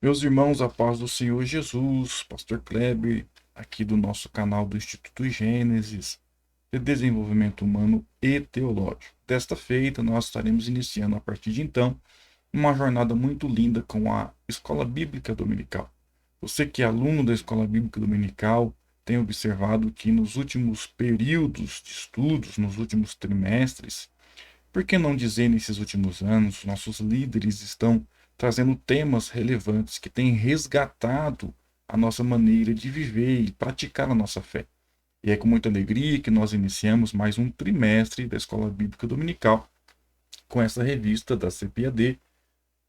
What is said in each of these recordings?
Meus irmãos, a paz do Senhor Jesus, Pastor Kleber, aqui do nosso canal do Instituto Gênesis de Desenvolvimento Humano e Teológico. Desta feita, nós estaremos iniciando a partir de então uma jornada muito linda com a Escola Bíblica Dominical. Você que é aluno da Escola Bíblica Dominical tem observado que nos últimos períodos de estudos, nos últimos trimestres, por que não dizer nesses últimos anos, nossos líderes estão trazendo temas relevantes que têm resgatado a nossa maneira de viver e praticar a nossa fé. E é com muita alegria que nós iniciamos mais um trimestre da Escola Bíblica Dominical com essa revista da CPAD,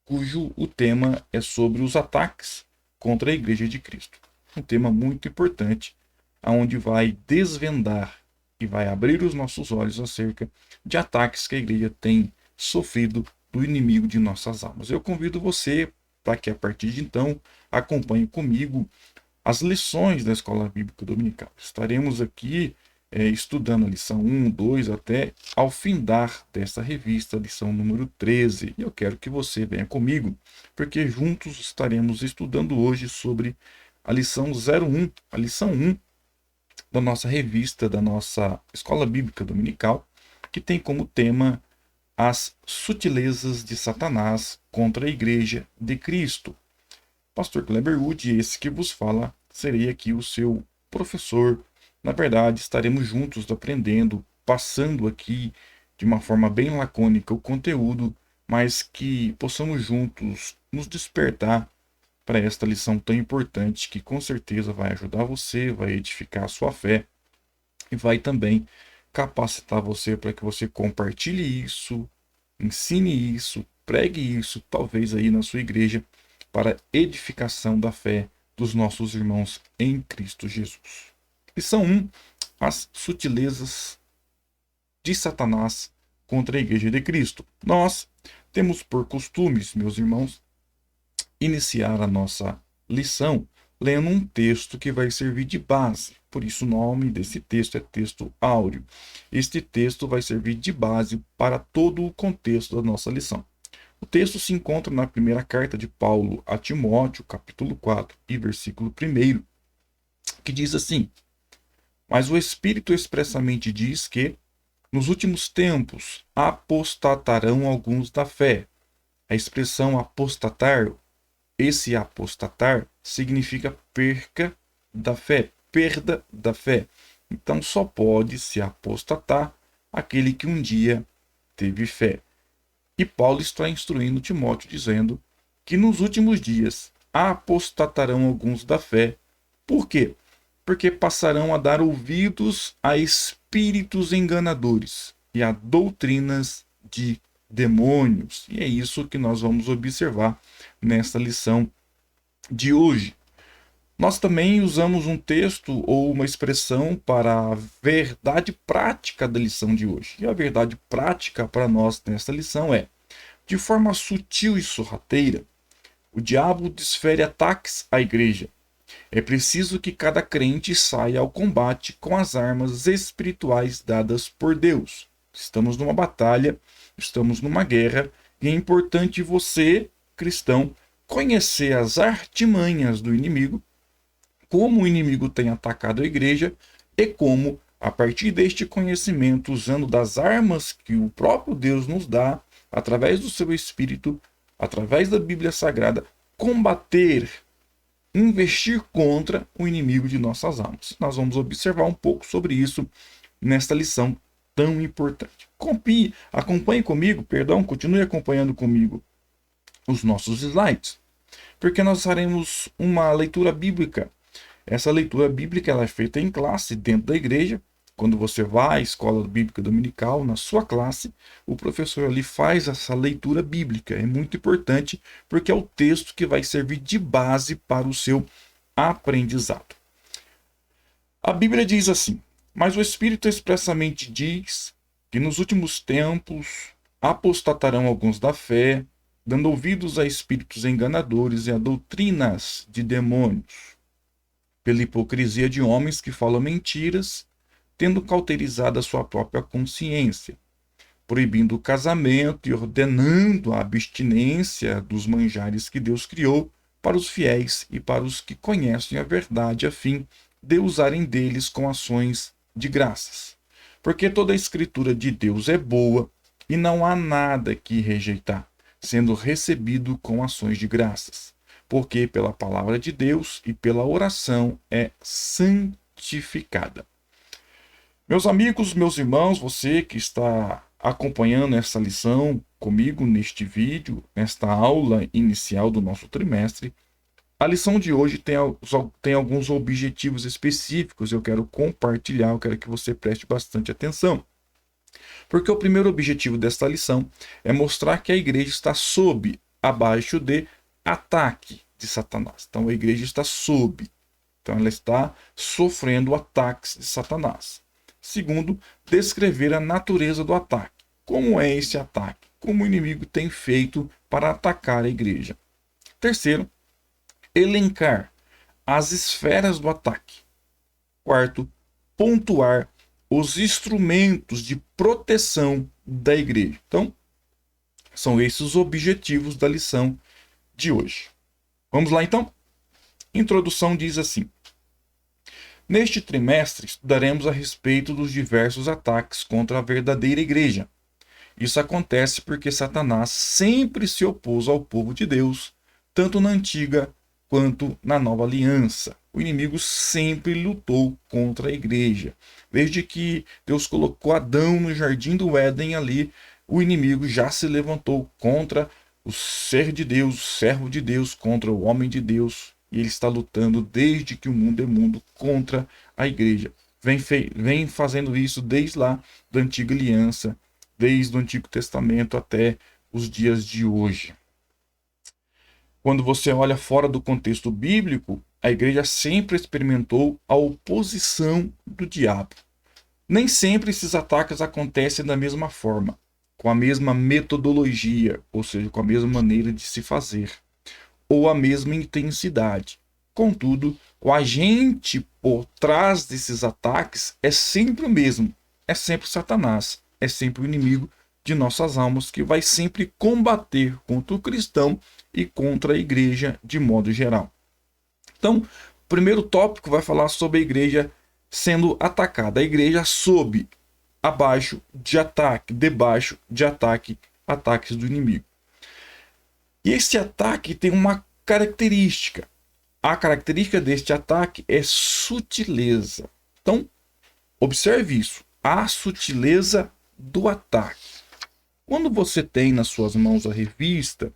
cujo o tema é sobre os ataques contra a Igreja de Cristo. Um tema muito importante, aonde vai desvendar e vai abrir os nossos olhos acerca de ataques que a igreja tem sofrido do inimigo de nossas almas. Eu convido você para que a partir de então acompanhe comigo as lições da Escola Bíblica Dominical. Estaremos aqui estudando a lição 1, 2 até ao findar dessa revista, lição número 13. E eu quero que você venha comigo, porque juntos estaremos estudando hoje sobre a lição 01, a lição 1 da nossa revista, da nossa Escola Bíblica Dominical, que tem como tema as sutilezas de Satanás contra a Igreja de Cristo. Pastor Kleber Wood, esse que vos fala, serei aqui o seu professor. Na verdade, estaremos juntos aprendendo, passando aqui de uma forma bem lacônica o conteúdo, mas que possamos juntos nos despertar para esta lição tão importante que com certeza vai ajudar você, vai edificar a sua fé e vai também capacitar você para que você compartilhe isso, ensine isso, pregue isso, talvez aí na sua igreja, para edificação da fé dos nossos irmãos em Cristo Jesus. Lição 1: as sutilezas de Satanás contra a igreja de Cristo. Nós temos por costumes, meus irmãos, iniciar a nossa lição lendo um texto que vai servir de base. Por isso o nome desse texto é texto áureo. Este texto vai servir de base para todo o contexto da nossa lição. O texto se encontra na primeira carta de Paulo a Timóteo, capítulo 4 e versículo 1, que diz assim: Mas o Espírito expressamente diz que, nos últimos tempos, apostatarão alguns da fé. A expressão apostatar, esse apostatar significa perca da fé, perda da fé. Então só pode se apostatar aquele que um dia teve fé. E Paulo está instruindo Timóteo dizendo que nos últimos dias apostatarão alguns da fé. Por quê? Porque passarão a dar ouvidos a espíritos enganadores e a doutrinas de demônios. E é isso que nós vamos observar nesta lição de hoje. Nós também usamos um texto ou uma expressão para a verdade prática da lição de hoje. E a verdade prática para nós nesta lição é: de forma sutil e sorrateira, o diabo desfere ataques à igreja. É preciso que cada crente saia ao combate com as armas espirituais dadas por Deus. Estamos numa batalha, estamos numa guerra, e é importante você, cristão, conhecer as artimanhas do inimigo, como o inimigo tem atacado a igreja e como, a partir deste conhecimento, usando das armas que o próprio Deus nos dá, através do seu Espírito, através da Bíblia Sagrada, combater, investir contra o inimigo de nossas almas. Nós vamos observar um pouco sobre isso nesta lição tão importante. Acompanhe comigo, continue acompanhando comigo os nossos slides, porque nós faremos uma leitura bíblica. Essa leitura bíblica ela é feita em classe dentro da igreja. Quando você vai à escola bíblica dominical, na sua classe, o professor ali faz essa leitura bíblica. É muito importante porque é o texto que vai servir de base para o seu aprendizado. A Bíblia diz assim: Mas o Espírito expressamente diz que nos últimos tempos apostatarão alguns da fé, dando ouvidos a espíritos enganadores e a doutrinas de demônios, pela hipocrisia de homens que falam mentiras, tendo cauterizado a sua própria consciência, proibindo o casamento e ordenando a abstinência dos manjares que Deus criou, para os fiéis e para os que conhecem a verdade, a fim de usarem deles com ações de graças. Porque toda a escritura de Deus é boa e não há nada que rejeitar, sendo recebido com ações de graças. Porque pela palavra de Deus e pela oração é santificada. Meus amigos, meus irmãos, você que está acompanhando essa lição comigo neste vídeo, nesta aula inicial do nosso trimestre, a lição de hoje tem alguns objetivos específicos. Eu quero compartilhar, eu quero que você preste bastante atenção. Porque o primeiro objetivo desta lição é mostrar que a igreja está abaixo de ataque de Satanás. Então a igreja está então ela está sofrendo ataques de Satanás. Segundo, descrever a natureza do ataque. Como é esse ataque? Como o inimigo tem feito para atacar a igreja? Terceiro, elencar as esferas do ataque. Quarto, pontuar os instrumentos de proteção da igreja. Então, são esses os objetivos da lição de hoje. Vamos lá então? Introdução diz assim: neste trimestre, estudaremos a respeito dos diversos ataques contra a verdadeira igreja. Isso acontece porque Satanás sempre se opôs ao povo de Deus, tanto na antiga quanto na nova aliança. O inimigo sempre lutou contra a igreja. Desde que Deus colocou Adão no jardim do Éden ali, o inimigo já se levantou contra o ser de Deus, o servo de Deus, contra o homem de Deus. E ele está lutando desde que o mundo é mundo contra a igreja. Vem fazendo isso desde lá da antiga aliança, desde o Antigo Testamento até os dias de hoje. Quando você olha fora do contexto bíblico, a igreja sempre experimentou a oposição do diabo. Nem sempre esses ataques acontecem da mesma forma, com a mesma metodologia, ou seja, com a mesma maneira de se fazer, ou a mesma intensidade. Contudo, o agente por trás desses ataques é sempre o mesmo, é sempre Satanás, é sempre o inimigo de nossas almas que vai sempre combater contra o cristão e contra a igreja de modo geral. Então, o primeiro tópico vai falar sobre a igreja sendo atacada, a igreja debaixo de ataques do inimigo. E esse ataque tem uma característica. A característica deste ataque é sutileza. Então, observe isso, a sutileza do ataque. Quando você tem nas suas mãos a revista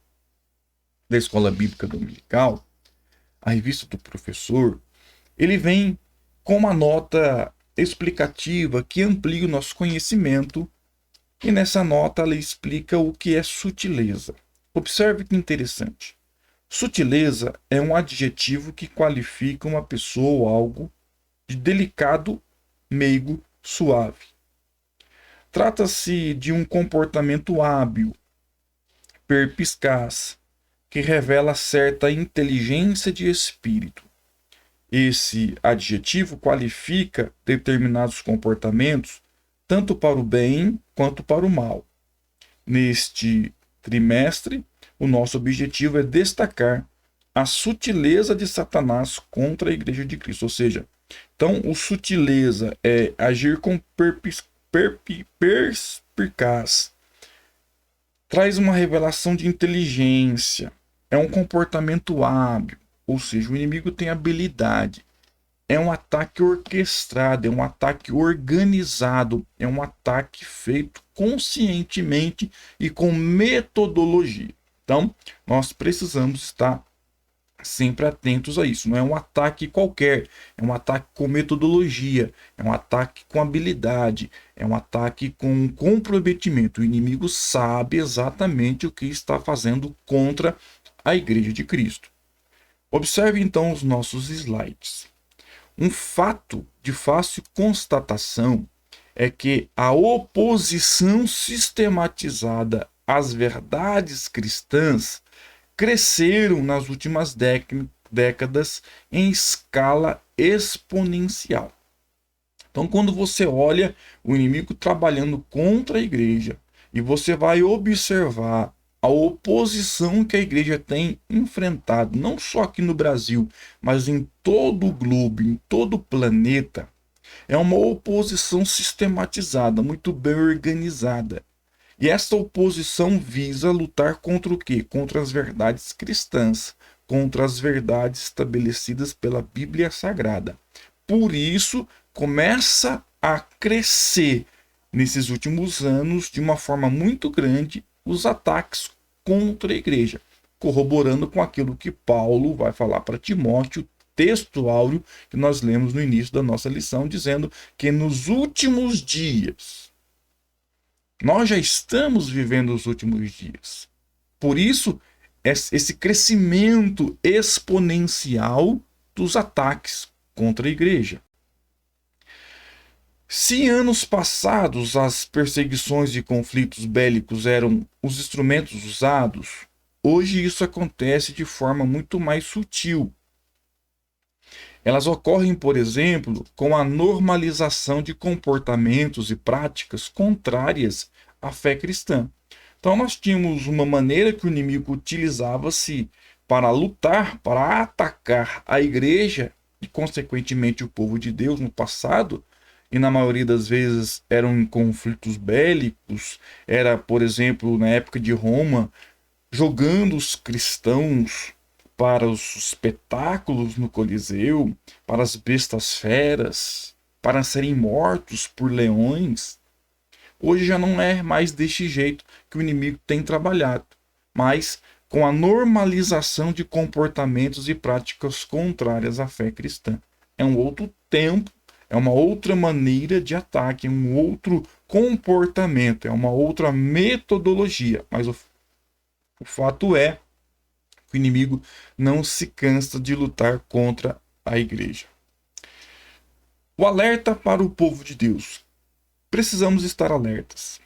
da Escola Bíblica Dominical, a revista do professor, ele vem com uma nota explicativa que amplia o nosso conhecimento, e nessa nota ela explica o que é sutileza. Observe que interessante. Sutileza é um adjetivo que qualifica uma pessoa ou algo de delicado, meigo, suave. Trata-se de um comportamento hábil, perspicaz, que revela certa inteligência de espírito. Esse adjetivo qualifica determinados comportamentos tanto para o bem quanto para o mal. Neste trimestre, o nosso objetivo é destacar a sutileza de Satanás contra a igreja de Cristo. Ou seja, então o sutileza é agir com perspicaz, traz uma revelação de inteligência, é um comportamento hábil, ou seja, o inimigo tem habilidade, é um ataque orquestrado, é um ataque organizado, é um ataque feito conscientemente e com metodologia. Então, nós precisamos estar sempre atentos a isso. Não é um ataque qualquer, é um ataque com metodologia, é um ataque com habilidade, é um ataque com comprometimento. O inimigo sabe exatamente o que está fazendo contra a Igreja de Cristo. Observe então os nossos slides. Um fato de fácil constatação é que a oposição sistematizada às verdades cristãs cresceram nas últimas décadas em escala exponencial. Então, quando você olha o inimigo trabalhando contra a igreja e você vai observar a oposição que a igreja tem enfrentado, não só aqui no Brasil, mas em todo o globo, em todo o planeta, é uma oposição sistematizada, muito bem organizada. E essa oposição visa lutar contra o quê? Contra as verdades cristãs, contra as verdades estabelecidas pela Bíblia Sagrada. Por isso, começa a crescer nesses últimos anos, de uma forma muito grande, os ataques contra a igreja, corroborando com aquilo que Paulo vai falar para Timóteo, texto áureo que nós lemos no início da nossa lição, dizendo que nos últimos dias, nós já estamos vivendo os últimos dias. Por isso, esse crescimento exponencial dos ataques contra a igreja. Se em anos passados as perseguições e conflitos bélicos eram os instrumentos usados, hoje isso acontece de forma muito mais sutil. Elas ocorrem, por exemplo, com a normalização de comportamentos e práticas contrárias à fé cristã. Então, nós tínhamos uma maneira que o inimigo utilizava-se para lutar, para atacar a igreja e, consequentemente, o povo de Deus no passado, e na maioria das vezes eram em conflitos bélicos, era, por exemplo, na época de Roma, jogando os cristãos para os espetáculos no Coliseu, para as bestas feras, para serem mortos por leões. Hoje já não é mais deste jeito que o inimigo tem trabalhado, mas com a normalização de comportamentos e práticas contrárias à fé cristã. É um outro tempo, é uma outra maneira de ataque, é um outro comportamento, é uma outra metodologia, mas o fato é que o inimigo não se cansa de lutar contra a igreja. O alerta para o povo de Deus. Precisamos estar alertas.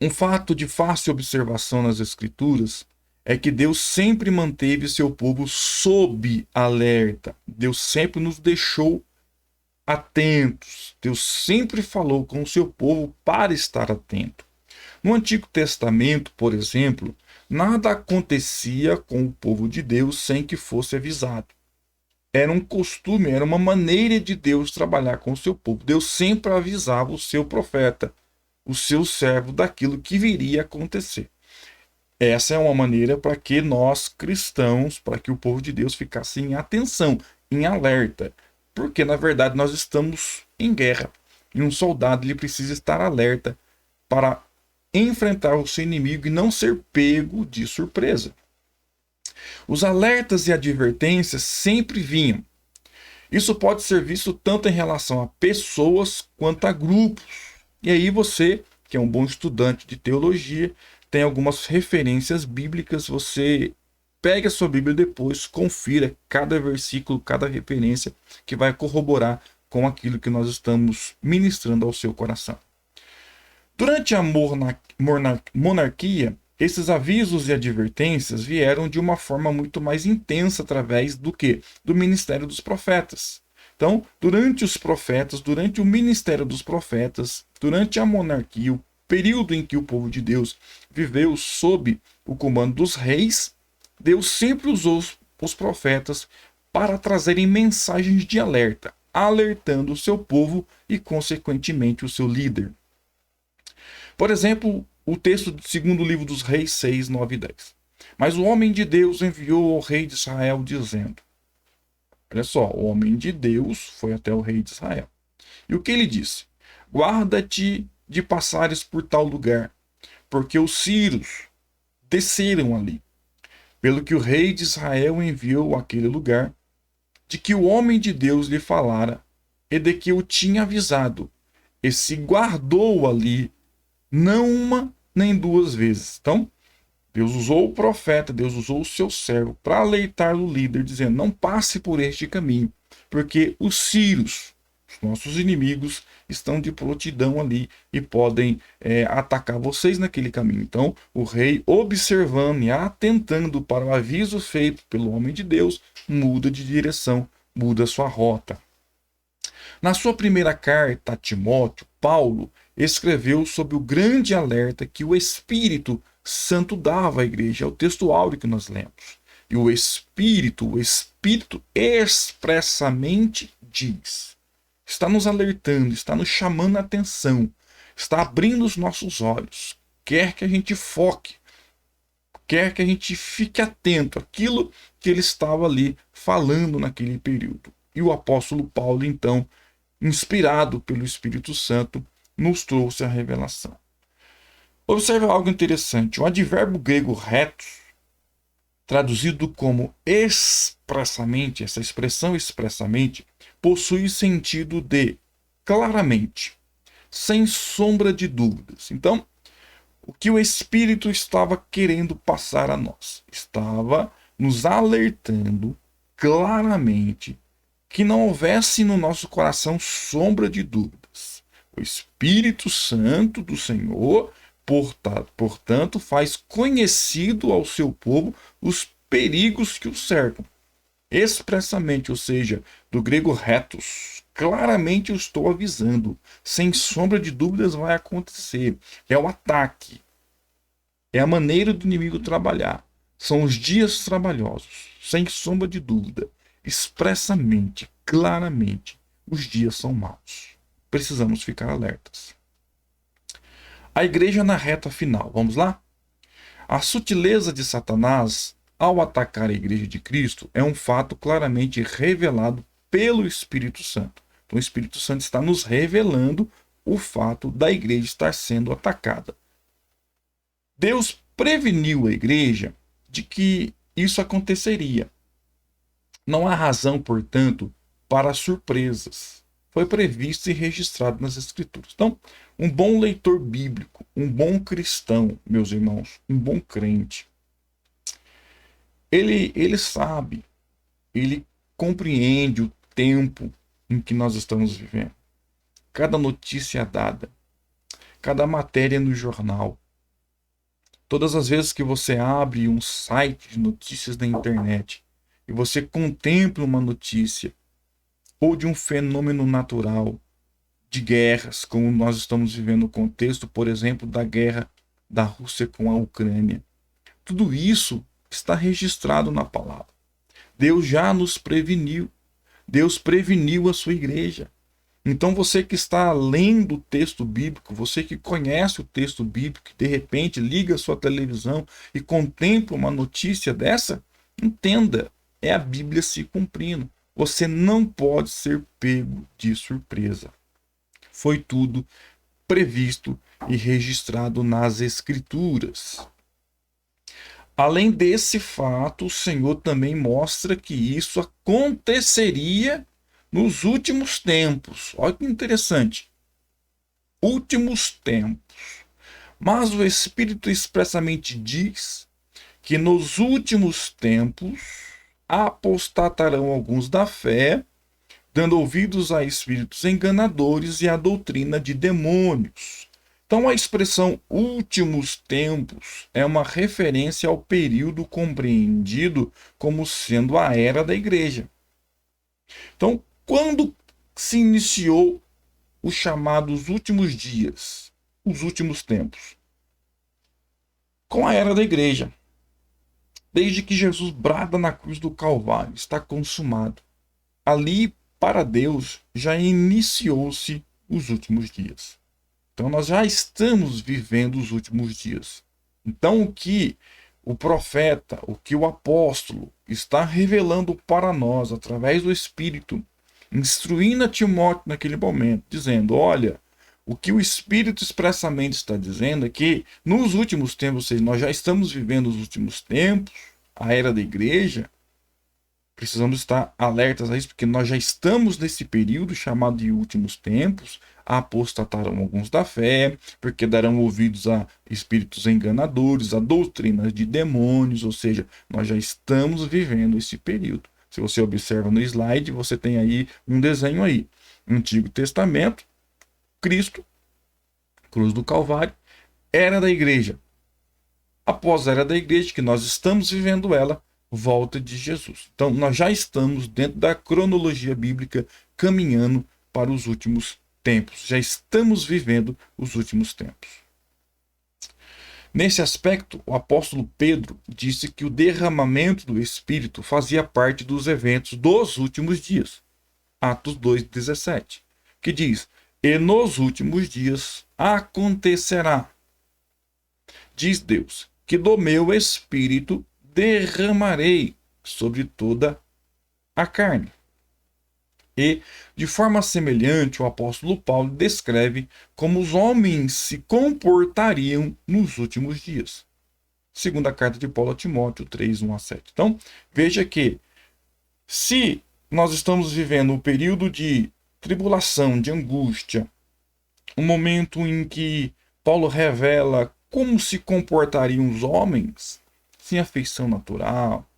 Um fato de fácil observação nas Escrituras é que Deus sempre manteve seu povo sob alerta. Deus sempre nos deixou atentos. Deus sempre falou com o seu povo para estar atento. No Antigo Testamento, por exemplo, nada acontecia com o povo de Deus sem que fosse avisado. Era um costume, era uma maneira de Deus trabalhar com o seu povo. Deus sempre avisava o seu profeta, o seu servo, daquilo que viria a acontecer. Essa é uma maneira para que nós, cristãos, para que o povo de Deus ficasse em atenção, em alerta. Porque, na verdade, nós estamos em guerra. E um soldado ele precisa estar alerta para enfrentar o seu inimigo e não ser pego de surpresa. Os alertas e advertências sempre vinham. Isso pode ser visto tanto em relação a pessoas quanto a grupos. E aí você, que é um bom estudante de teologia, tem algumas referências bíblicas, você pegue a sua Bíblia depois, confira cada versículo, cada referência que vai corroborar com aquilo que nós estamos ministrando ao seu coração. Durante a monarquia, esses avisos e advertências vieram de uma forma muito mais intensa através do que? Do ministério dos profetas. Então, durante os profetas, durante o ministério dos profetas, durante a monarquia, o período em que o povo de Deus viveu sob o comando dos reis, Deus sempre usou os profetas para trazerem mensagens de alerta, alertando o seu povo e, consequentemente, o seu líder. Por exemplo, o texto do segundo livro dos Reis 6, 9 e 10. Mas o homem de Deus enviou ao rei de Israel dizendo, olha só, o homem de Deus foi até o rei de Israel. E o que ele disse? Guarda-te de passares por tal lugar, porque os sírios desceram ali. Pelo que o rei de Israel enviou àquele lugar, de que o homem de Deus lhe falara, e de que o tinha avisado, e se guardou ali, não uma nem duas vezes. Então, Deus usou o profeta, Deus usou o seu servo para alertar o líder, dizendo, não passe por este caminho, porque os sírios, os nossos inimigos, estão de prontidão ali e podem atacar vocês naquele caminho. Então, o rei, observando e atentando para o aviso feito pelo homem de Deus, muda de direção, muda sua rota. Na sua primeira carta a Timóteo, Paulo, escreveu sobre o grande alerta que o Espírito Santo dava à igreja. É o texto áureo que nós lemos. E o Espírito expressamente diz, está nos alertando, está nos chamando a atenção, está abrindo os nossos olhos, quer que a gente foque, quer que a gente fique atento àquilo que ele estava ali falando naquele período. E o apóstolo Paulo, então, inspirado pelo Espírito Santo, nos trouxe a revelação. Observe algo interessante. O advérbio grego retos, traduzido como expressamente, essa expressão expressamente, possui sentido de claramente, sem sombra de dúvidas. Então, o que o Espírito estava querendo passar a nós? Estava nos alertando claramente que não houvesse no nosso coração sombra de dúvidas. O Espírito Santo do Senhor, portanto, faz conhecido ao seu povo os perigos que o cercam. Expressamente, ou seja, do grego retos, claramente eu estou avisando, sem sombra de dúvidas vai acontecer. É o ataque, é a maneira do inimigo trabalhar, são os dias trabalhosos, sem sombra de dúvida, expressamente, claramente, os dias são maus. Precisamos ficar alertas. A igreja na reta final, vamos lá? A sutileza de Satanás ao atacar a igreja de Cristo é um fato claramente revelado pelo Espírito Santo. Então, o Espírito Santo está nos revelando o fato da igreja estar sendo atacada. Deus preveniu a igreja de que isso aconteceria. Não há razão, portanto, para surpresas. Foi previsto e registrado nas Escrituras. Então, um bom leitor bíblico, um bom cristão, meus irmãos, um bom crente, ele sabe, ele compreende o tempo em que nós estamos vivendo. Cada notícia dada, cada matéria no jornal, todas as vezes que você abre um site de notícias na internet e você contempla uma notícia ou de um fenômeno natural, de guerras, como nós estamos vivendo no contexto, por exemplo, da guerra da Rússia com a Ucrânia. Tudo isso está registrado na palavra. Deus já nos preveniu. Deus preveniu a sua igreja. Então você que está lendo o texto bíblico, você que conhece o texto bíblico, que de repente liga a sua televisão e contempla uma notícia dessa, entenda, é a Bíblia se cumprindo. Você não pode ser pego de surpresa. Foi tudo previsto e registrado nas Escrituras. Além desse fato, o Senhor também mostra que isso aconteceria nos últimos tempos. Olha que interessante. Últimos tempos. Mas o Espírito expressamente diz que nos últimos tempos apostatarão alguns da fé, dando ouvidos a espíritos enganadores e à doutrina de demônios. Então, a expressão últimos tempos é uma referência ao período compreendido como sendo a era da igreja. Então, quando se iniciou os chamados últimos dias, os últimos tempos? Com a era da igreja. Desde que Jesus brada na cruz do Calvário, está consumado. Ali, para Deus, já iniciou-se os últimos dias. Então, nós já estamos vivendo os últimos dias. Então, o que o profeta, o que o apóstolo está revelando para nós, através do Espírito, instruindo a Timóteo naquele momento, dizendo, olha, o que o Espírito expressamente está dizendo é que nos últimos tempos, ou seja, nós já estamos vivendo os últimos tempos, a era da igreja, precisamos estar alertas a isso, porque nós já estamos nesse período chamado de últimos tempos. Apostatarão alguns da fé, porque darão ouvidos a espíritos enganadores, a doutrinas de demônios, ou seja, nós já estamos vivendo esse período. Se você observa no slide, você tem aí um desenho aí. Antigo Testamento, Cristo, cruz do Calvário, era da igreja. Após a era da igreja, que nós estamos vivendo ela, volta de Jesus. Então, nós já estamos dentro da cronologia bíblica, caminhando para os últimos tempos, já estamos vivendo os últimos tempos. Nesse aspecto, o apóstolo Pedro disse que o derramamento do Espírito fazia parte dos eventos dos últimos dias. Atos 2,17, que diz: e nos últimos dias acontecerá, diz Deus, que do meu Espírito derramarei sobre toda a carne. E, de forma semelhante, o apóstolo Paulo descreve como os homens se comportariam nos últimos dias. Segunda carta de Paulo a Timóteo 3, 1 a 7. Então, veja que, se nós estamos vivendo um período de tribulação, de angústia, um momento em que Paulo revela como se comportariam os homens, sem afeição natural,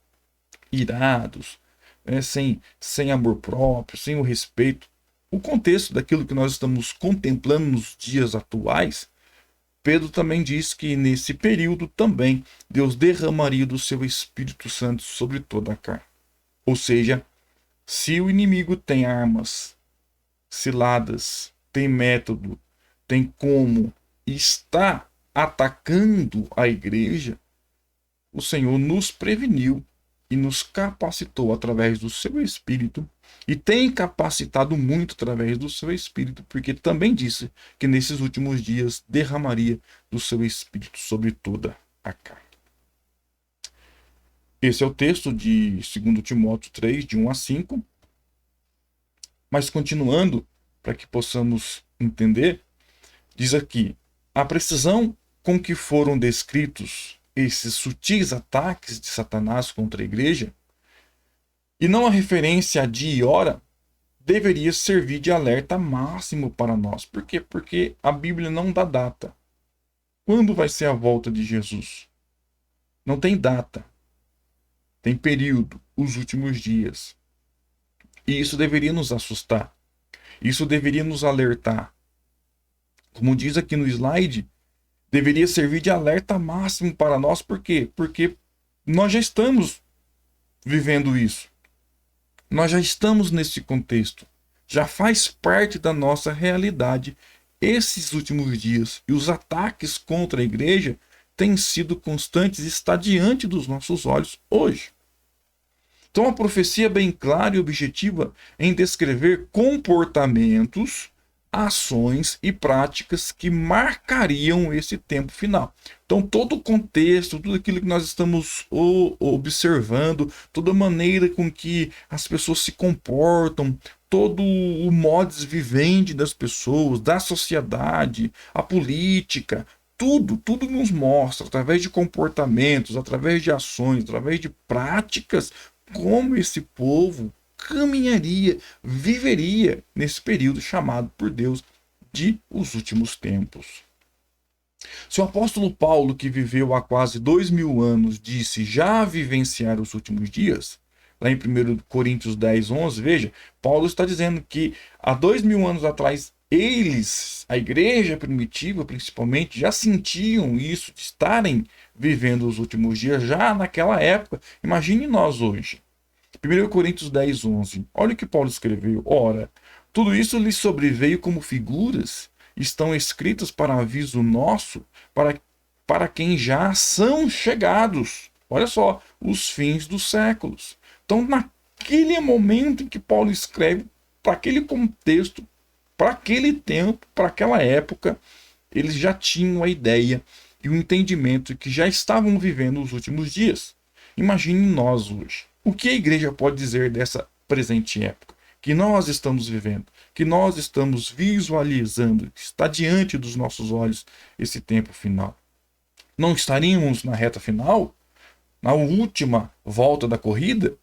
irados, sem amor próprio, sem o respeito. O contexto daquilo que nós estamos contemplando nos dias atuais, Pedro também diz que nesse período também Deus derramaria do seu Espírito Santo sobre toda a carne. Ou seja, se o inimigo tem armas, ciladas, tem método, tem como, está atacando a igreja, o Senhor nos preveniu e nos capacitou através do seu Espírito, e tem capacitado muito através do seu Espírito, porque também disse que nesses últimos dias derramaria do seu Espírito sobre toda a carne. Esse é o texto de 2 Timóteo 3, de 1 a 5. Mas continuando, para que possamos entender, diz aqui: a precisão com que foram descritos esses sutis ataques de Satanás contra a igreja, e não a referência a dia e hora, deveria servir de alerta máximo para nós. Por quê? Porque a Bíblia não dá data. Quando vai ser a volta de Jesus? Não tem data. Tem período, os últimos dias. E isso deveria nos assustar. Isso deveria nos alertar. Como diz aqui no slide, deveria servir de alerta máximo para nós. Por quê? Porque nós já estamos vivendo isso. Nós já estamos nesse contexto. Já faz parte da nossa realidade esses últimos dias. E os ataques contra a igreja têm sido constantes e está diante dos nossos olhos hoje. Então, a profecia é bem clara e objetiva em descrever comportamentos, ações e práticas que marcariam esse tempo final. Então, todo o contexto, tudo aquilo que nós estamos observando, toda a maneira com que as pessoas se comportam, todo o modus vivendi das pessoas, da sociedade, a política, tudo nos mostra, através de comportamentos, através de ações, através de práticas, como esse povo caminharia, viveria nesse período chamado por Deus de os últimos tempos. Se o apóstolo Paulo, que viveu há quase 2000 anos, disse já vivenciar os últimos dias, lá em 1 Coríntios 10, 11, veja, Paulo está dizendo que há 2000 anos atrás, eles, a igreja primitiva principalmente, já sentiam isso, de estarem vivendo os últimos dias já naquela época. Imagine nós hoje. 1 Coríntios 10, 11. Olha o que Paulo escreveu. Ora, tudo isso lhes sobreveio como figuras, estão escritas para aviso nosso, para quem já são chegados. Olha só, os fins dos séculos. Então, naquele momento em que Paulo escreve, para aquele contexto, para aquele tempo, para aquela época, eles já tinham a ideia e o entendimento que já estavam vivendo os últimos dias. Imagine nós hoje. O que a igreja pode dizer dessa presente época? Que nós estamos vivendo, que nós estamos visualizando, que está diante dos nossos olhos esse tempo final. Não estaríamos na reta final? Na última volta da corrida?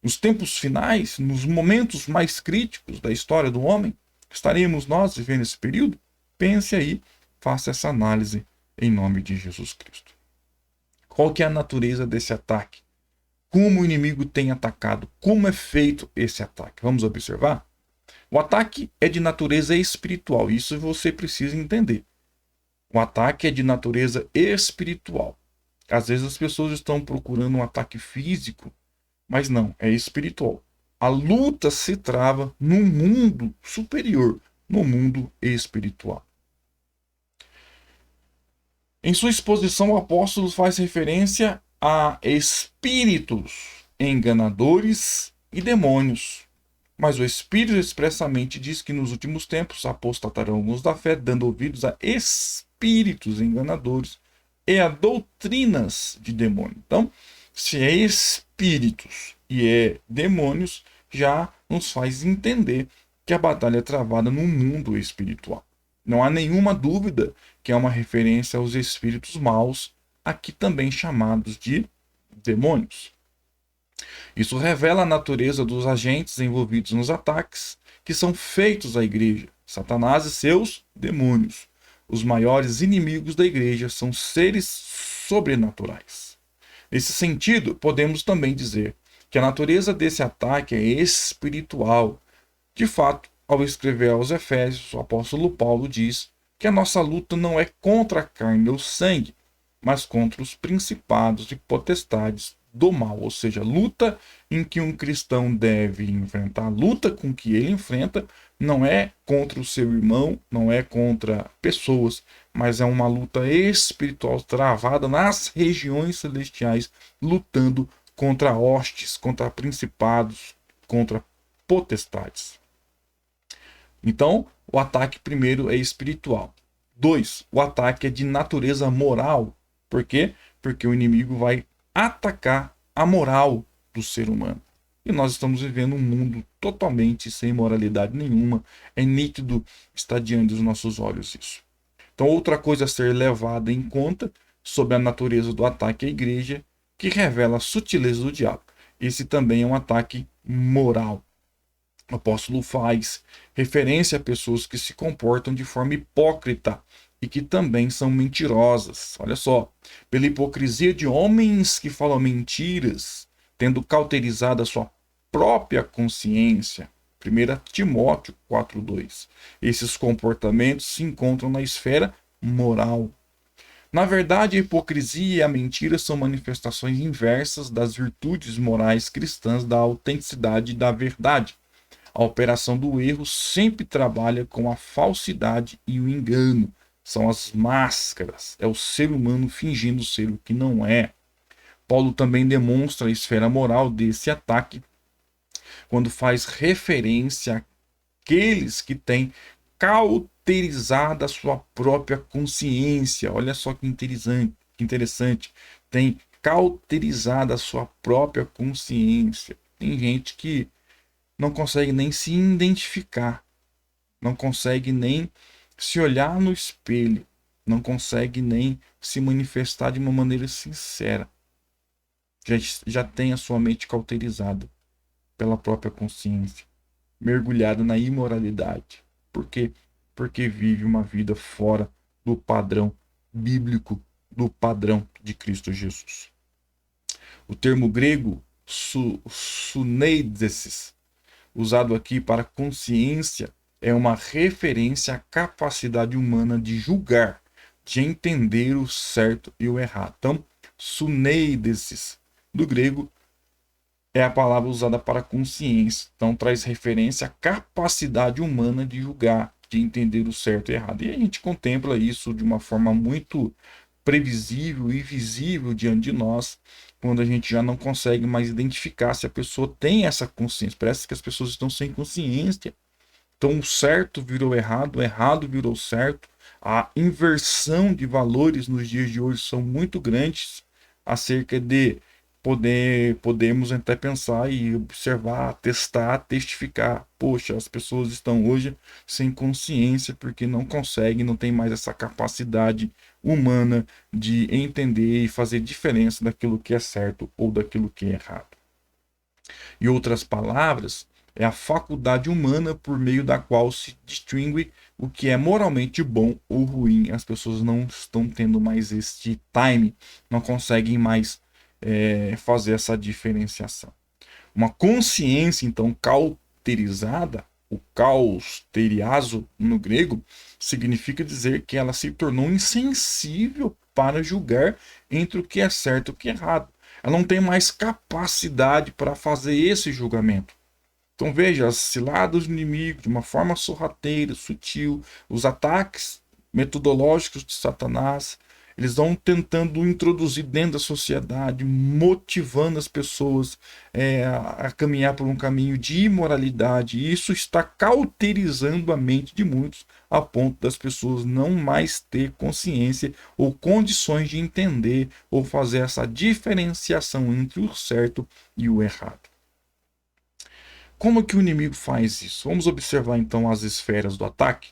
Nos tempos finais? Nos momentos mais críticos da história do homem? Estaremos nós vivendo esse período? Pense aí, faça essa análise em nome de Jesus Cristo. Qual que é a natureza desse ataque? Como o inimigo tem atacado? Como é feito esse ataque? Vamos observar? O ataque é de natureza espiritual. Isso você precisa entender. O ataque é de natureza espiritual. Às vezes as pessoas estão procurando um ataque físico, mas não, é espiritual. A luta se trava num mundo superior, no mundo espiritual. Em sua exposição, o apóstolo faz referência a espíritos enganadores e demônios. Mas o Espírito expressamente diz que nos últimos tempos apostatarão alguns da fé, dando ouvidos a espíritos enganadores e a doutrinas de demônio. Então, se é espíritos e é demônios, já nos faz entender que a batalha é travada no mundo espiritual. Não há nenhuma dúvida que é uma referência aos espíritos maus, aqui também chamados de demônios. Isso revela a natureza dos agentes envolvidos nos ataques que são feitos à igreja, Satanás e seus demônios. Os maiores inimigos da igreja são seres sobrenaturais. Nesse sentido, podemos também dizer que a natureza desse ataque é espiritual. De fato, ao escrever aos Efésios, o apóstolo Paulo diz que a nossa luta não é contra a carne ou sangue, mas contra os principados e potestades do mal, ou seja, luta em que um cristão deve enfrentar, luta com que ele enfrenta, não é contra o seu irmão, não é contra pessoas, mas é uma luta espiritual travada nas regiões celestiais, lutando contra hostes, contra principados, contra potestades. Então, o ataque primeiro é espiritual. 2. O ataque é de natureza moral. Por quê? Porque o inimigo vai atacar a moral do ser humano. E nós estamos vivendo um mundo totalmente sem moralidade nenhuma. É nítido, está diante dos nossos olhos isso. Então, outra coisa a ser levada em conta sobre a natureza do ataque à igreja, que revela a sutileza do diabo. Esse também é um ataque moral. O apóstolo faz referência a pessoas que se comportam de forma hipócrita e que também são mentirosas. Olha só, pela hipocrisia de homens que falam mentiras, tendo cauterizado a sua própria consciência. 1 Timóteo 4:2. Esses comportamentos se encontram na esfera moral. Na verdade, a hipocrisia e a mentira são manifestações inversas das virtudes morais cristãs da autenticidade e da verdade. A operação do erro sempre trabalha com a falsidade e o engano. São as máscaras. É o ser humano fingindo ser o que não é. Paulo também demonstra a esfera moral desse ataque quando faz referência àqueles que têm cauterizado a sua própria consciência. Olha só que interessante. Tem cauterizado a sua própria consciência. Tem gente que não consegue nem se identificar, não consegue nem se olhar no espelho, não consegue nem se manifestar de uma maneira sincera. Já tem a sua mente cauterizada pela própria consciência, mergulhada na imoralidade. Por quê? Porque vive uma vida fora do padrão bíblico, do padrão de Cristo Jesus. O termo grego suneidesis, usado aqui para consciência, é uma referência à capacidade humana de julgar, de entender o certo e o errado. Então, suneidesis, do grego, é a palavra usada para consciência. Então, traz referência à capacidade humana de julgar, de entender o certo e o errado. E a gente contempla isso de uma forma muito previsível e visível diante de nós, quando a gente já não consegue mais identificar se a pessoa tem essa consciência. Parece que as pessoas estão sem consciência. Então o certo virou errado, o errado virou certo. A inversão de valores nos dias de hoje são muito grandes acerca de podemos até pensar e observar, testar, testificar. Poxa, as pessoas estão hoje sem consciência porque não conseguem, não tem mais essa capacidade humana de entender e fazer diferença daquilo que é certo ou daquilo que é errado. Em outras palavras, é a faculdade humana por meio da qual se distingue o que é moralmente bom ou ruim. As pessoas não estão tendo mais este time, não conseguem mais fazer essa diferenciação. Uma consciência, então, cauterizada, o causteriazo no grego, significa dizer que ela se tornou insensível para julgar entre o que é certo e o que é errado. Ela não tem mais capacidade para fazer esse julgamento. Então veja, as ciladas do inimigo, de uma forma sorrateira, sutil, os ataques metodológicos de Satanás, eles vão tentando introduzir dentro da sociedade, motivando as pessoas a caminhar por um caminho de imoralidade. E isso está cauterizando a mente de muitos, a ponto das pessoas não mais ter consciência ou condições de entender ou fazer essa diferenciação entre o certo e o errado. Como que o inimigo faz isso? Vamos observar então as esferas do ataque.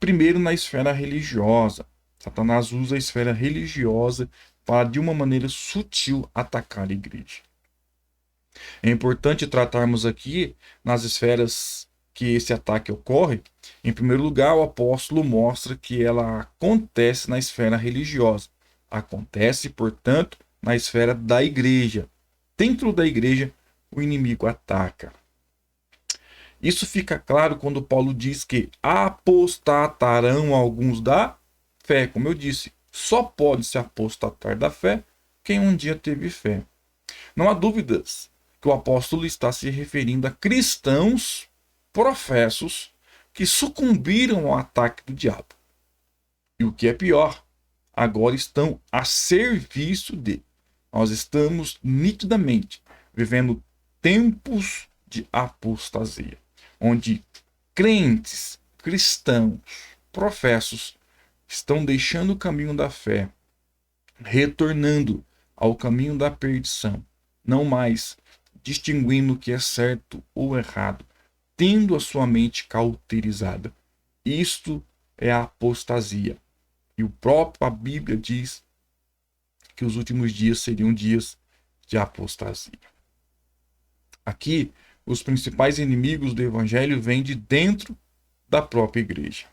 Primeiro, na esfera religiosa. Satanás usa a esfera religiosa para, de uma maneira sutil, atacar a igreja. É importante tratarmos aqui nas esferas que esse ataque ocorre. Em primeiro lugar, o apóstolo mostra que ela acontece na esfera religiosa. Acontece, portanto, na esfera da igreja. Dentro da igreja, o inimigo ataca. Isso fica claro quando Paulo diz que apostatarão alguns da fé. Como eu disse, só pode se apostatar da fé quem um dia teve fé. Não há dúvidas que o apóstolo está se referindo a cristãos professos que sucumbiram ao ataque do diabo. E o que é pior, agora estão a serviço dele. Nós estamos nitidamente vivendo tempos de apostasia, onde crentes, cristãos, professos estão deixando o caminho da fé, retornando ao caminho da perdição, não mais distinguindo o que é certo ou errado, tendo a sua mente cauterizada. Isto é a apostasia. E a Bíblia diz que os últimos dias seriam dias de apostasia. Aqui, os principais inimigos do evangelho vêm de dentro da própria igreja.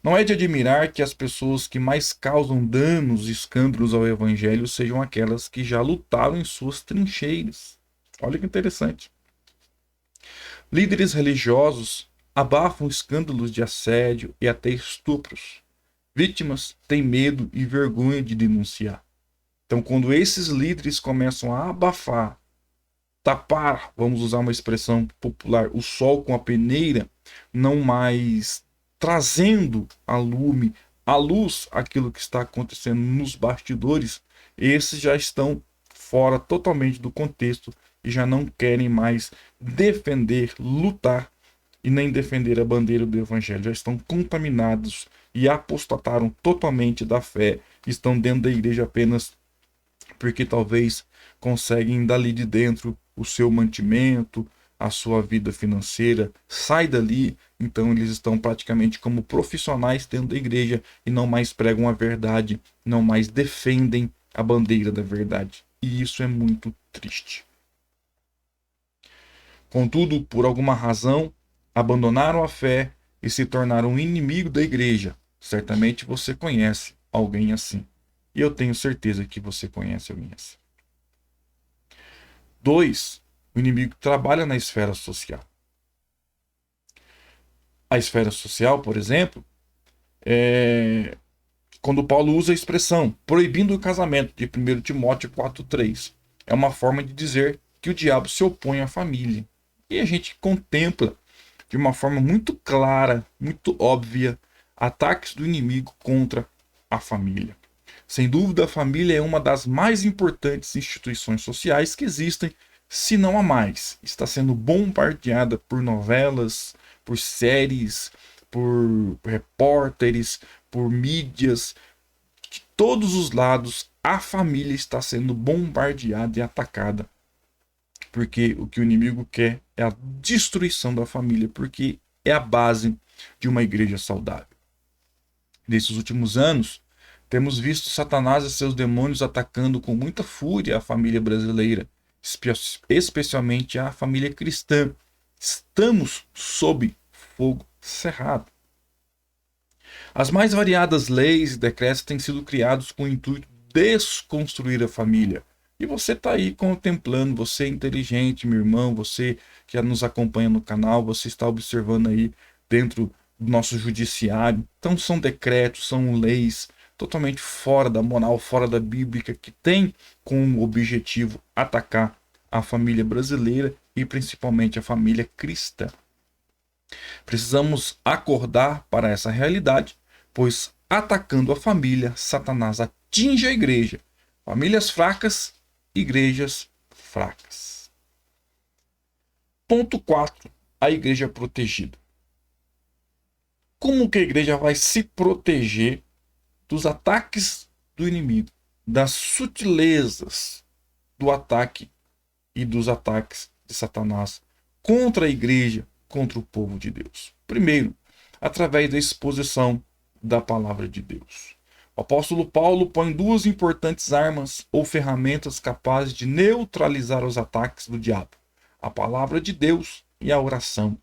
Não é de admirar que as pessoas que mais causam danos e escândalos ao evangelho sejam aquelas que já lutaram em suas trincheiras. Olha que interessante. Líderes religiosos abafam escândalos de assédio e até estupros. Vítimas têm medo e vergonha de denunciar. Então, quando esses líderes começam a abafar, tapar, vamos usar uma expressão popular, o sol com a peneira, não mais trazendo a lume, à luz, aquilo que está acontecendo nos bastidores, esses já estão fora totalmente do contexto e já não querem mais defender, lutar e nem defender a bandeira do evangelho. Já estão contaminados e apostataram totalmente da fé, estão dentro da igreja apenas porque talvez conseguem dali de dentro o seu mantimento, a sua vida financeira, sai dali, então eles estão praticamente como profissionais dentro da igreja e não mais pregam a verdade, não mais defendem a bandeira da verdade. E isso é muito triste. Contudo, por alguma razão, abandonaram a fé e se tornaram inimigo da igreja. Certamente você conhece alguém assim. E eu tenho certeza que você conhece alguém assim. 2. O inimigo trabalha na esfera social. A esfera social, por exemplo, quando Paulo usa a expressão proibindo o casamento de 1 Timóteo 4,3, é uma forma de dizer que o diabo se opõe à família. E a gente contempla de uma forma muito clara, muito óbvia, ataques do inimigo contra a família. Sem dúvida, a família é uma das mais importantes instituições sociais que existem, se não a mais. Está sendo bombardeada por novelas, por séries, por repórteres, por mídias. De todos os lados, a família está sendo bombardeada e atacada. Porque o que o inimigo quer é a destruição da família, porque é a base de uma igreja saudável. Nesses últimos anos, temos visto Satanás e seus demônios atacando com muita fúria a família brasileira, especialmente a família cristã. Estamos sob fogo cerrado. As mais variadas leis e decretos têm sido criados com o intuito de desconstruir a família. E você está aí contemplando, você é inteligente, meu irmão, você que já nos acompanha no canal, você está observando aí dentro do nosso judiciário. Então são decretos, são leis totalmente fora da moral, fora da bíblica, que tem como objetivo atacar a família brasileira e principalmente a família cristã. Precisamos acordar para essa realidade, pois atacando a família, Satanás atinge a igreja. Famílias fracas, igrejas fracas. Ponto 4. A igreja protegida. Como que a igreja vai se proteger dos ataques do inimigo, das sutilezas do ataque e dos ataques de Satanás contra a igreja, contra o povo de Deus? Primeiro, através da exposição da palavra de Deus. O apóstolo Paulo põe duas importantes armas ou ferramentas capazes de neutralizar os ataques do diabo: a palavra de Deus e a oração.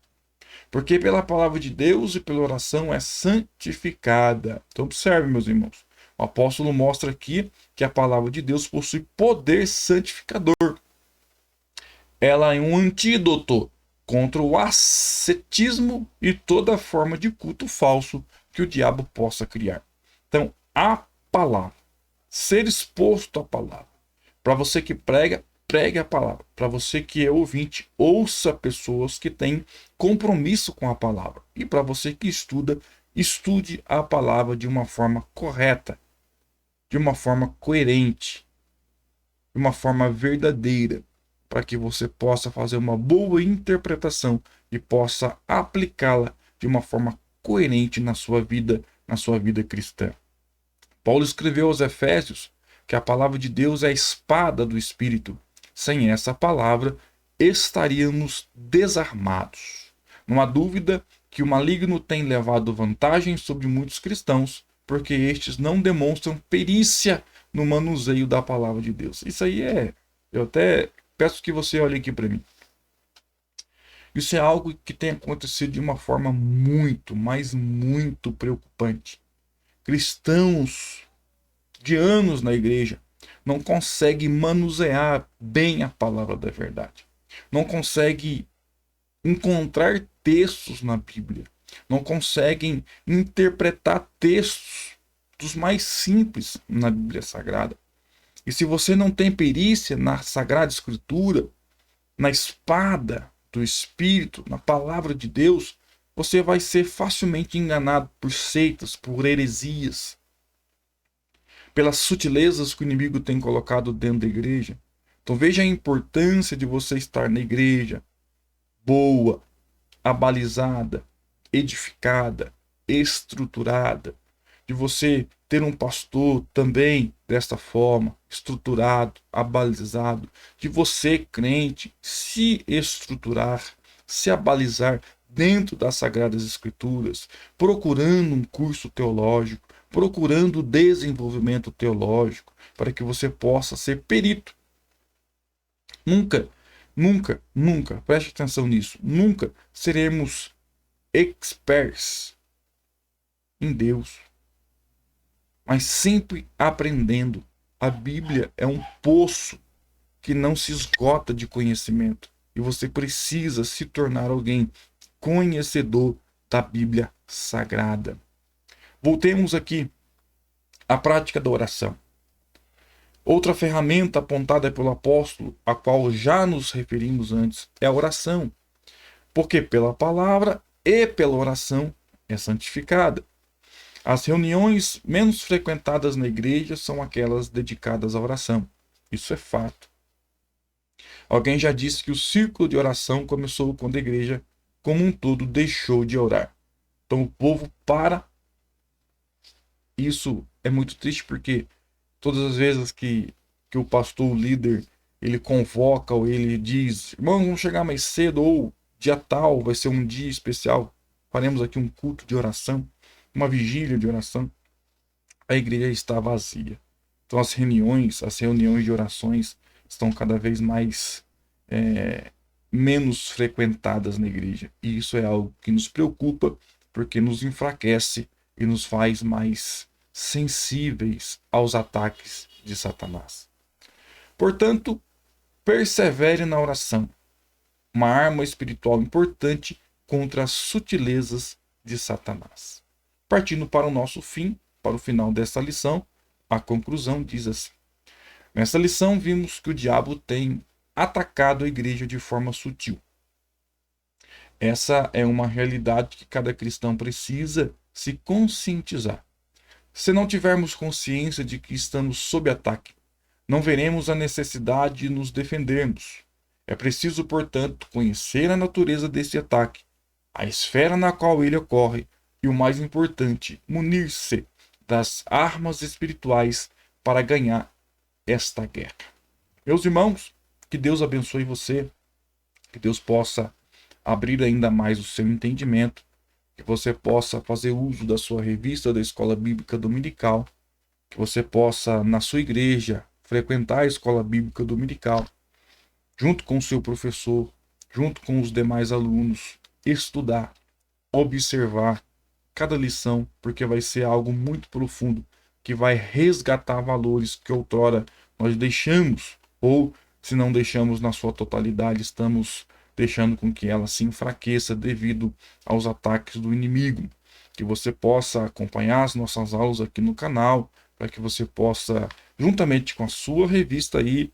Porque pela palavra de Deus e pela oração é santificada. Então observe, meus irmãos. O apóstolo mostra aqui que a palavra de Deus possui poder santificador. Ela é um antídoto contra o ascetismo e toda forma de culto falso que o diabo possa criar. Então, a palavra, ser exposto à palavra. Para você que prega, pregue a palavra. Para você que é ouvinte, ouça pessoas que têm compromisso com a palavra. E para você que estuda, estude a palavra de uma forma correta, de uma forma coerente, de uma forma verdadeira, para que você possa fazer uma boa interpretação e possa aplicá-la de uma forma coerente na sua vida cristã. Paulo escreveu aos Efésios que a palavra de Deus é a espada do Espírito. Sem essa palavra, estaríamos desarmados. Não há dúvida que o maligno tem levado vantagem sobre muitos cristãos, porque estes não demonstram perícia no manuseio da palavra de Deus. Isso aí eu até peço que você olhe aqui para mim. Isso é algo que tem acontecido de uma forma muito, mas muito preocupante. Cristãos de anos na igreja não conseguem manusear bem a palavra da verdade. Não conseguem encontrar textos na Bíblia. Não conseguem interpretar textos dos mais simples na Bíblia Sagrada. E se você não tem perícia na Sagrada Escritura, na espada do Espírito, na palavra de Deus, você vai ser facilmente enganado por seitas, por heresias, pelas sutilezas que o inimigo tem colocado dentro da igreja. Então veja a importância de você estar na igreja boa, abalizada, edificada, estruturada, de você ter um pastor também desta forma, estruturado, abalizado, de você, crente, se estruturar, se abalizar dentro das Sagradas Escrituras, procurando um curso teológico, procurando desenvolvimento teológico, para que você possa ser perito. Nunca, preste atenção nisso, nunca seremos experts em Deus, mas sempre aprendendo. A Bíblia é um poço que não se esgota de conhecimento, e você precisa se tornar alguém conhecedor da Bíblia Sagrada. Voltemos aqui à prática da oração. Outra ferramenta apontada pelo apóstolo, a qual já nos referimos antes, é a oração. Porque pela palavra e pela oração é santificada. As reuniões menos frequentadas na igreja são aquelas dedicadas à oração. Isso é fato. Alguém já disse que o círculo de oração começou quando a igreja, como um todo, deixou de orar. Então o povo para. Isso é muito triste porque todas as vezes que o pastor, o líder, ele convoca ou ele diz: irmão, vamos chegar mais cedo, ou dia tal vai ser um dia especial, faremos aqui um culto de oração, uma vigília de oração, a igreja está vazia. Então as reuniões de orações estão cada vez mais menos frequentadas na igreja. E isso é algo que nos preocupa, porque nos enfraquece e nos faz mais sensíveis aos ataques de Satanás. Portanto, persevere na oração, uma arma espiritual importante contra as sutilezas de Satanás. Partindo para o nosso fim, para o final desta lição, a conclusão diz assim: nessa lição vimos que o diabo tem atacado a igreja de forma sutil. Essa é uma realidade que cada cristão precisa se conscientizar. Se não tivermos consciência de que estamos sob ataque, não veremos a necessidade de nos defendermos. É preciso, portanto, conhecer a natureza desse ataque, a esfera na qual ele ocorre e, o mais importante, munir-se das armas espirituais para ganhar esta guerra. Meus irmãos, que Deus abençoe você, que Deus possa abrir ainda mais o seu entendimento, que você possa fazer uso da sua revista da Escola Bíblica Dominical, que você possa, na sua igreja, frequentar a Escola Bíblica Dominical, junto com o seu professor, junto com os demais alunos, estudar, observar cada lição, porque vai ser algo muito profundo, que vai resgatar valores que outrora nós deixamos, ou se não deixamos na sua totalidade, estamos deixando com que ela se enfraqueça devido aos ataques do inimigo. Que você possa acompanhar as nossas aulas aqui no canal, para que você possa, juntamente com a sua revista aí,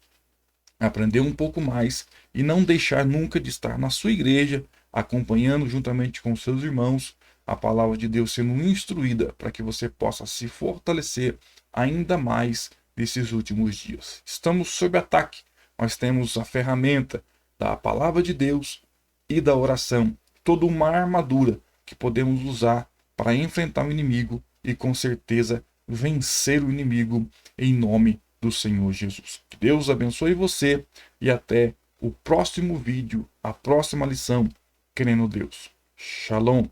aprender um pouco mais e não deixar nunca de estar na sua igreja, acompanhando juntamente com seus irmãos a palavra de Deus sendo instruída para que você possa se fortalecer ainda mais nesses últimos dias. Estamos sob ataque, nós temos a ferramenta da palavra de Deus e da oração, toda uma armadura que podemos usar para enfrentar o inimigo e com certeza vencer o inimigo em nome do Senhor Jesus. Que Deus abençoe você e até o próximo vídeo, a próxima lição, querendo Deus. Shalom.